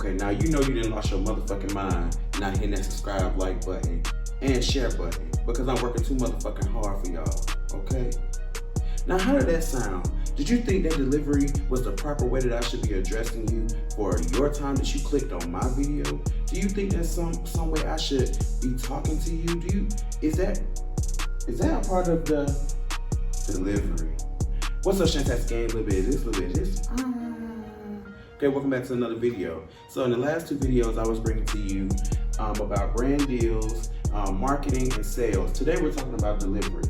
Okay, now you know you didn't lost your motherfucking mind not hitting that subscribe, like button, and share button, because I'm working too motherfucking hard for y'all, okay? Now, how did that sound? Did you think that delivery was the proper way that I should be addressing you for your time that you clicked on my video? Do you think there's some way I should be talking to you? Is that a part of the delivery? What's up, Shantas Game? Little bit of this. Okay, welcome back to another video. So in the last two videos, I was bringing to you about brand deals, marketing, and sales. Today we're talking about delivery.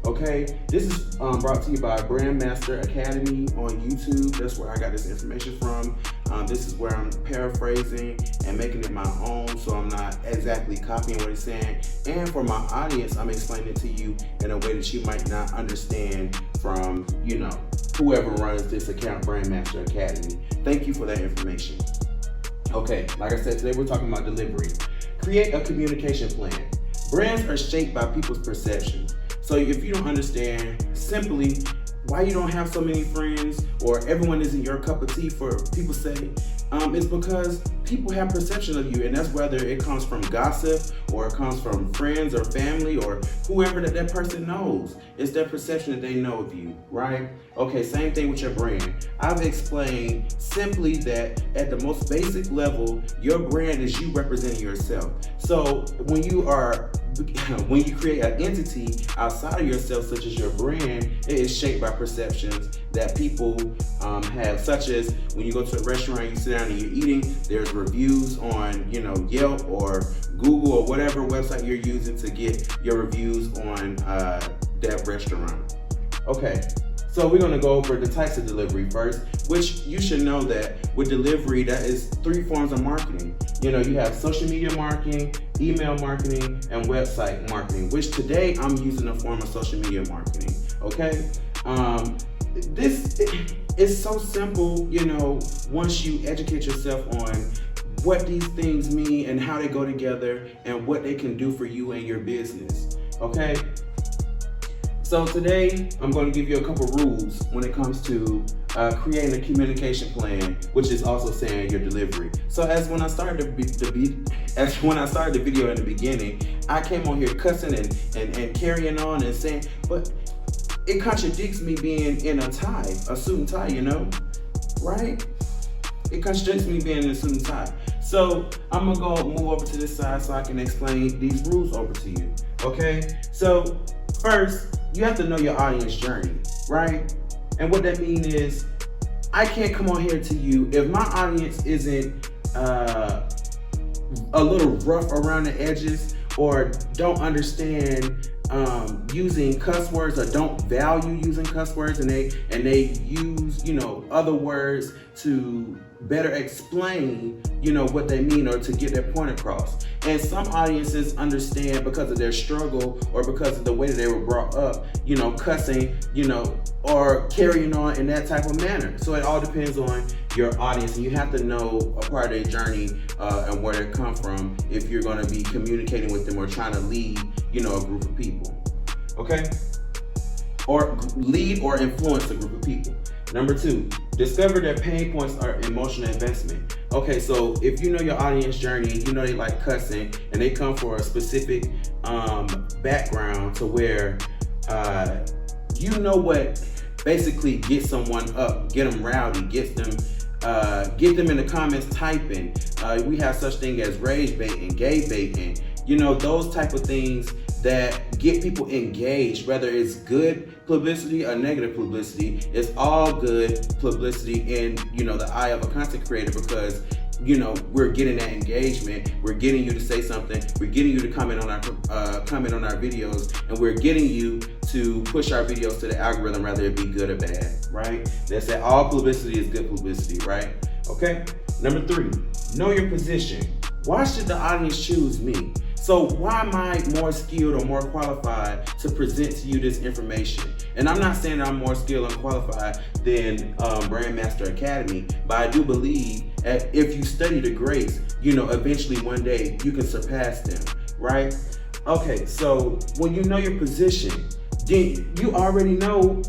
Okay, this is brought to you by Brandmaster Academy on YouTube. That's where I got this information from. This is where I'm paraphrasing and making it my own, so I'm not exactly copying what he's saying. And for my audience, I'm explaining it to you in a way that you might not understand from, whoever runs this account, Brandmaster Academy. Thank you for that information. Okay, like I said, today we're talking about delivery. Create a communication plan. Brands are shaped by people's perceptions. So if you don't understand simply why you don't have so many friends or everyone isn't your cup of tea, for people say, it's because people have perception of you, and that's whether it comes from gossip or it comes from friends or family or whoever that person knows. It's their perception that they know of you, right? Okay, same thing with your brand. I've explained simply that at the most basic level, your brand is you representing yourself. So when you create an entity outside of yourself, such as your brand, it is shaped by perceptions that people have, such as when you go to a restaurant, you sit down and you're eating, there's reviews on Yelp or Google or whatever website you're using to get your reviews on that restaurant. Okay, so we're going to go over the types of delivery first, which you should know that with delivery, that is 3 forms of marketing. You have social media marketing, email marketing, and website marketing, which today I'm using a form of social media marketing. Okay, this is so simple. Once you educate yourself on what these things mean and how they go together and what they can do for you and your business. Okay. So today, I'm going to give you a couple rules when it comes to creating a communication plan, which is also saying your delivery. So as when I started the video in the beginning, I came on here cussing and carrying on and saying, but it contradicts me being in a suit and tie, right? It contradicts me being in a suit and tie. So I'm gonna move over to this side so I can explain these rules over to you. Okay? So first, you have to know your audience journey, right? And what that means is, I can't come on here to you if my audience isn't a little rough around the edges or don't understand using cuss words or don't value using cuss words, and they use other words to better explain what they mean or to get their point across. And some audiences understand because of their struggle or because of the way that they were brought up, cussing, or carrying on in that type of manner. So it all depends on your audience, and you have to know a part of their journey and where they come from if you're going to be communicating with them or trying to lead, a group of people. Okay? Or lead or influence a group of people. Number 2, discover their pain points or emotional investment. Okay, so if you know your audience journey, they like cussing and they come for a specific background to where what basically gets someone up, get them rowdy, get them in the comments typing. We have such thing as rage baiting, gay baiting, those type of things that get people engaged, whether it's good publicity or negative publicity. It's all good publicity in the eye of a content creator, because we're getting that engagement, we're getting you to say something, we're getting you to comment on our videos, and we're getting you to push our videos to the algorithm, whether it be good or bad, right? They say all publicity is good publicity, right? Okay. Number 3, know your position. Why should the audience choose me? So why am I more skilled or more qualified to present to you this information? And I'm not saying that I'm more skilled and qualified than Brandmaster Academy, but I do believe that if you study the greats, eventually one day you can surpass them, right? Okay, so when you know your position, then you already know,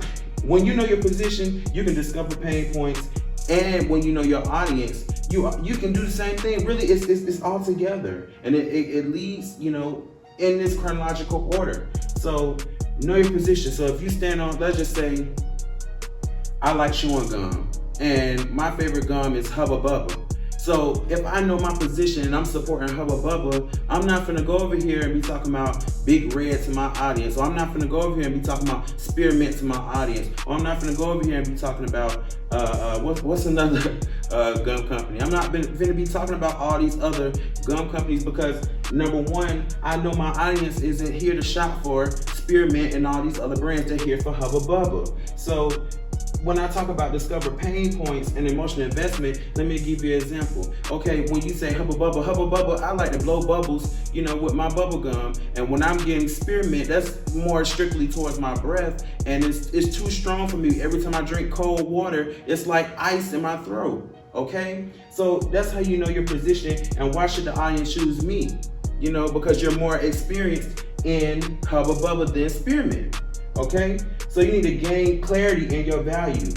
when you know your position, you can discover pain points. And when you know your audience, You can do the same thing. Really, it's all together, and it leads, you know, in this chronological order. So know your position. So if you stand on, let's just say, I like chewing gum, and my favorite gum is Hubba Bubba. So if I know my position and I'm supporting Hubba Bubba, I'm not gonna go over here and be talking about Big Red to my audience, or I'm not gonna go over here and be talking about Spearmint to my audience, or I'm not gonna go over here and be talking about what's another gum company. I'm not gonna be talking about all these other gum companies, because number one, I know my audience isn't here to shop for Spearmint and all these other brands. They're here for Hubba Bubba. So when I talk about discover pain points and emotional investment, let me give you an example. Okay, when you say Hubba Bubba, I like to blow bubbles, you know, with my bubble gum. And when I'm getting Spearmint, that's more strictly towards my breath, and it's too strong for me. Every time I drink cold water, it's like ice in my throat. Okay, so that's how you know your position, and why should the audience choose me? You know, because you're more experienced in Hubba Bubba than Spearmint. Okay, so you need to gain clarity in your value.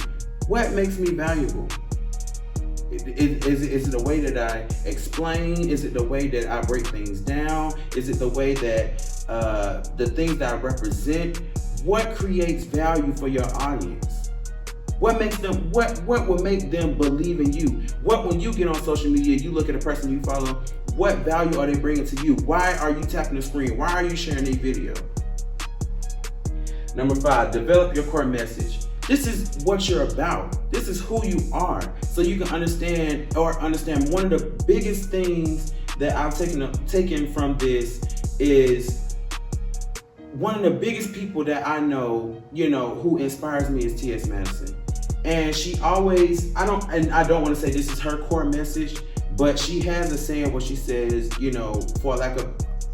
What makes me valuable? Is it the way that I explain? Is it the way that I break things down? Is it the way that the things that I represent? What creates value for your audience? What makes them, what will make them believe in you? What, when you get on social media, you look at a person you follow, what value are they bringing to you? Why are you tapping the screen? Why are you sharing a video? Number 5, develop your core message. This is what you're about. This is who you are. So you can understand one of the biggest things that I've taken from this is, one of the biggest people that I know, you know, who inspires me is T.S. Madison. And she always, I don't want to say this is her core message, but she has a saying where she says, you know, for lack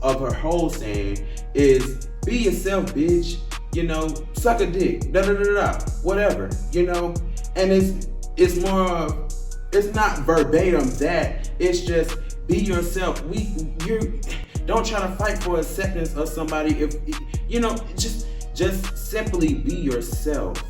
of her whole saying, is be yourself, bitch. You know, suck a dick, whatever, you know. And it's more of, it's not verbatim that, it's just be yourself. You don't try to fight for acceptance of somebody. If you know, just simply be yourself.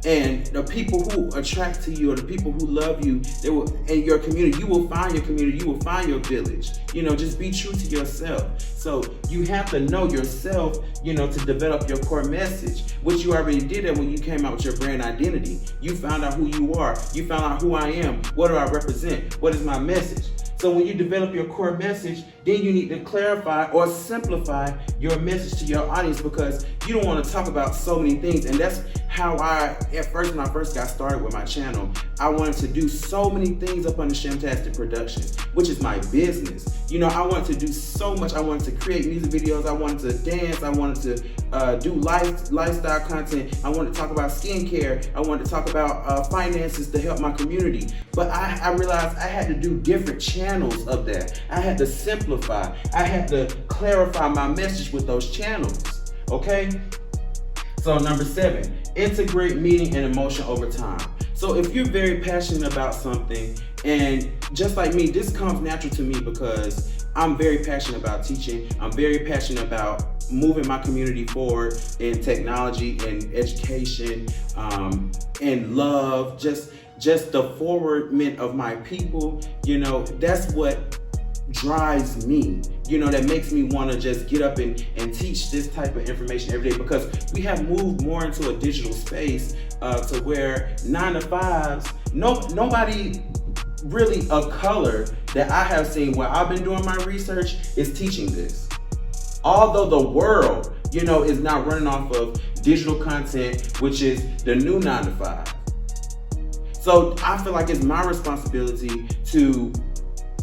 And the people who attract to you, or the people who love you, they will, in your community, you will find your community, you will find your village. You know, just be true to yourself. So you have to know yourself, you know, to develop your core message, which you already did that when you came out with your brand identity. You found out who you are. You found out who I am. What do I represent? What is my message? So when you develop your core message, then you need to clarify or simplify your message to your audience, because you don't want to talk about so many things. And that's how when I first got started with my channel, I wanted to do so many things up under Shamtastic Productions, which is my business. You know, I wanted to do so much. I wanted to create music videos. I wanted to dance. I wanted to do lifestyle content. I wanted to talk about skincare. I wanted to talk about finances to help my community. But I realized I had to do different channels of that. I had to simplify. I had to clarify my message with those channels. Okay? So number 7, integrate meaning and emotion over time. So if you're very passionate about something, and just like me, this comes natural to me because I'm very passionate about teaching. I'm very passionate about moving my community forward in technology and education, and love, just the forwardment of my people. You know, that's what drives me, you know, that makes me want to just get up and teach this type of information every day, because we have moved more into a digital space to where 9 to 5s, nobody really of color that I have seen where I've been doing my research is teaching this. Although the world, you know, is now running off of digital content, which is the new 9 to 5. So I feel like it's my responsibility to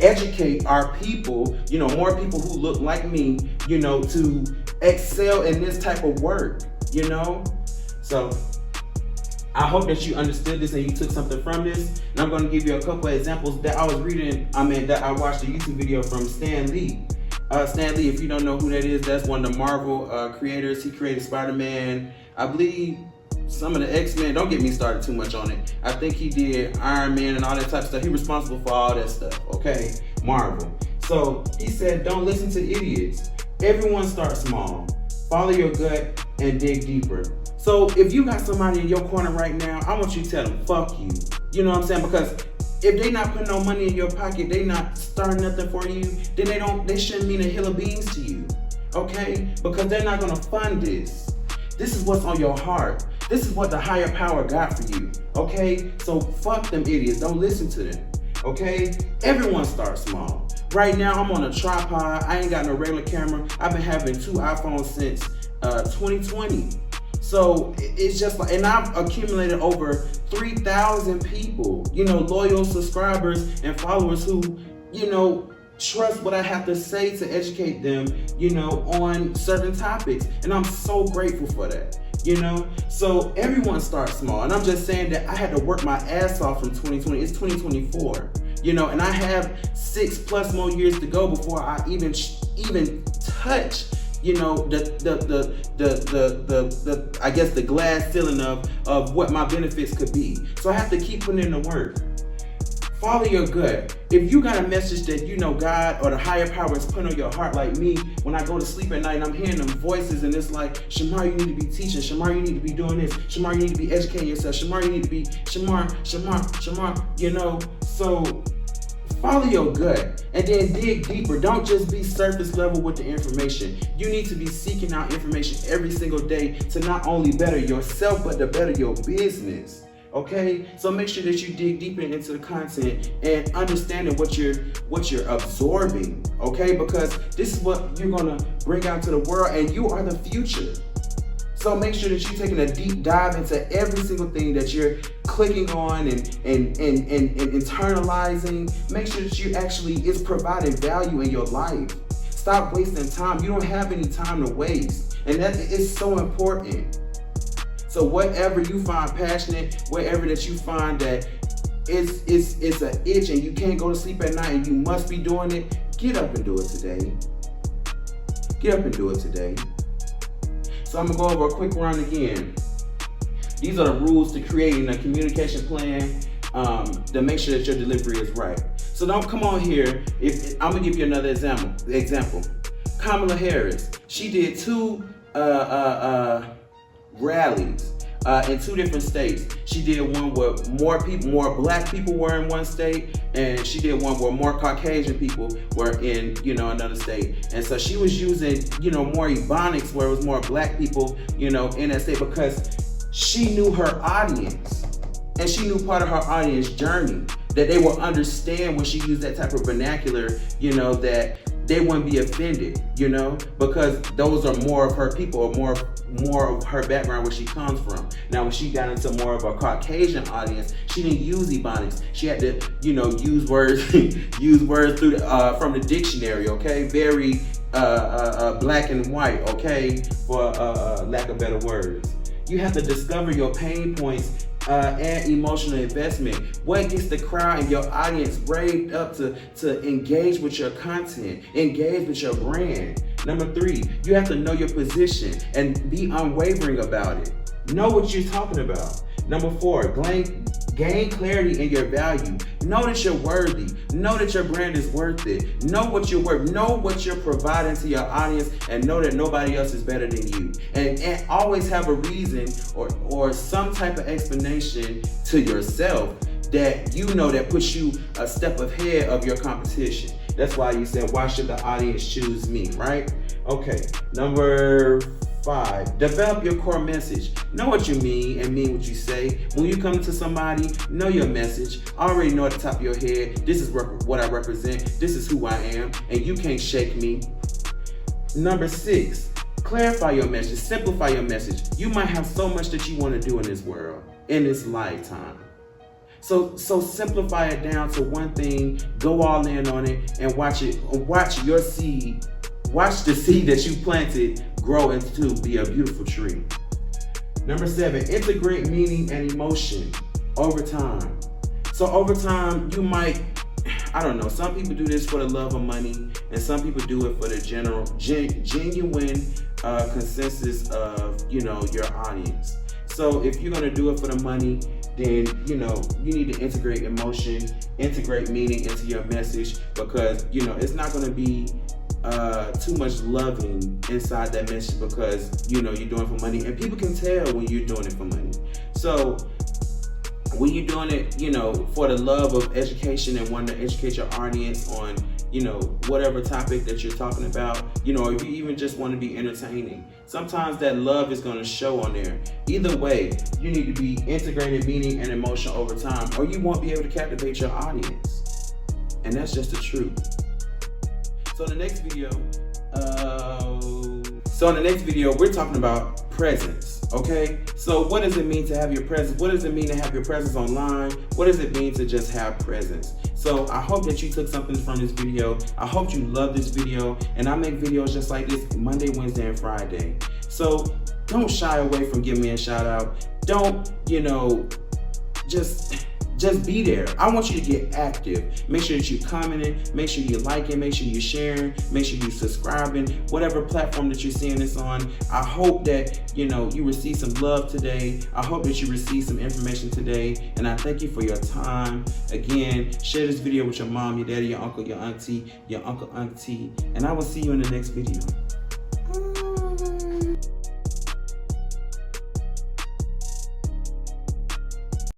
educate our people, you know, more people who look like me, you know, to excel in this type of work, you know. So I hope that you understood this and you took something from this. And I'm going to give you a couple of examples that I was reading, that I watched a YouTube video from Stan Lee. Stan Lee, if you don't know who that is, that's one of the Marvel creators. He created Spider-Man, I believe some of the X-Men. Don't get me started too much on it. I think he did Iron Man and all that type of stuff. He's responsible for all that stuff, okay? Marvel. So he said, don't listen to idiots. Everyone starts small. Follow your gut and dig deeper. So if you got somebody in your corner right now, I want you to tell them, fuck you. You know what I'm saying? Because If they not putting no money in your pocket, they not starting nothing for you, then they shouldn't mean a hill of beans to you. Okay? Because they're not gonna fund this. This is what's on your heart. This is what the higher power got for you. Okay? So fuck them idiots. Don't listen to them. Okay? Everyone starts small. Right now I'm on a tripod. I ain't got no regular camera. I've been having 2 iPhones since 2020. So it's just like, and I've accumulated over 3,000 people, loyal subscribers and followers who, trust what I have to say to educate them, on certain topics. And I'm so grateful for that, So everyone starts small. And I'm just saying that I had to work my ass off from 2020. It's 2024, and I have 6+ more years to go before I even touch I guess the glass ceiling of what my benefits could be. So I have to keep putting in the work. Follow your gut. If you got a message that God or the higher power is putting on your heart, like me, when I go to sleep at night and I'm hearing them voices and it's like, Shamar, you need to be teaching. Shamar, you need to be doing this. Shamar, you need to be educating yourself. Shamar, you need to be Shamar. So follow your gut and then dig deeper. Don't just be surface level with the information. You need to be seeking out information every single day to not only better yourself, but to better your business. Okay? So make sure that you dig deeper into the content and understanding what you're absorbing. Okay? Because this is what you're gonna bring out to the world, and you are the future. So make sure that you're taking a deep dive into every single thing that you're clicking on and internalizing. Make sure that it's providing value in your life. Stop wasting time. You don't have any time to waste. And that is so important. So whatever you find passionate, whatever that you find that it's an itch and you can't go to sleep at night and you must be doing it, get up and do it today. Get up and do it today. So I'm gonna go over a quick run again. These are the rules to creating a communication plan to make sure that your delivery is right. So don't come on here. I'm gonna give you another example. Kamala Harris, she did 2 rallies in 2 different states. She did one where more black people were in one state, and she did one where more Caucasian people were in, another state. And so she was using, more Ebonics where it was more black people, in that state, because she knew her audience, and she knew part of her audience journey, that they will understand when she used that type of vernacular, that they wouldn't be offended, because those are more of her people, or more of her background, where she comes from. Now, when she got into more of a Caucasian audience, she didn't use Ebonics. She had to, use words, through from the dictionary. Okay, very black and white. Okay, for lack of better words. You have to discover your pain points and emotional investment. What gets the crowd and your audience raved up to engage with your content, engage with your brand. Number 3, you have to know your position and be unwavering about it. Know what you're talking about. Number 4, gain clarity in your value. Know that you're worthy. Know that your brand is worth it. Know what you're worth. Know what you're providing to your audience, and know that nobody else is better than you. And always have a reason or some type of explanation to yourself that that puts you a step ahead of your competition. That's why you said, why should the audience choose me, right? Okay, number 5, develop your core message. Know what you mean and mean what you say. When you come to somebody, know your message. Already know at the top of your head, this is what I represent, this is who I am, and you can't shake me. Number 6, clarify your message, simplify your message. You might have so much that you want to do in this world, in this lifetime. So simplify it down to one thing, go all in on it, and watch your seed, watch the seed that you planted grow into be a beautiful tree. Number 7, integrate meaning and emotion over time. So over time, you might, some people do this for the love of money, and some people do it for the genuine consensus of, your audience. So if you're gonna do it for the money, then you need to integrate emotion, integrate meaning into your message, because it's not gonna be too much loving inside that message, because you're doing it for money, and people can tell when you're doing it for money. So when you're doing it, you know, for the love of education and wanting to educate your audience on, you know, whatever topic that you're talking about, you know, if you even just want to be entertaining, sometimes that love is going to show on there. Either way, you need to be integrated meaning and emotion over time, or you won't be able to captivate your audience. And that's just the truth. So in the next video, we're talking about presence. Okay, so what does it mean to have your presence? What does it mean to have your presence online? What does it mean to just have presence? So I hope that you took something from this video. I hope you love this video, and I make videos just like this Monday, Wednesday, and Friday. So don't shy away from giving me a shout out. Don't, you know, just be there. I want you to get active. Make sure that you're commenting, make sure you're liking, make sure you're sharing, make sure you're subscribing, whatever platform that you're seeing this on. I hope that, you know, you receive some love today. I hope that you receive some information today, and I thank you for your time. Again, share this video with your mom, your daddy, your uncle, your auntie, and I will see you in the next video.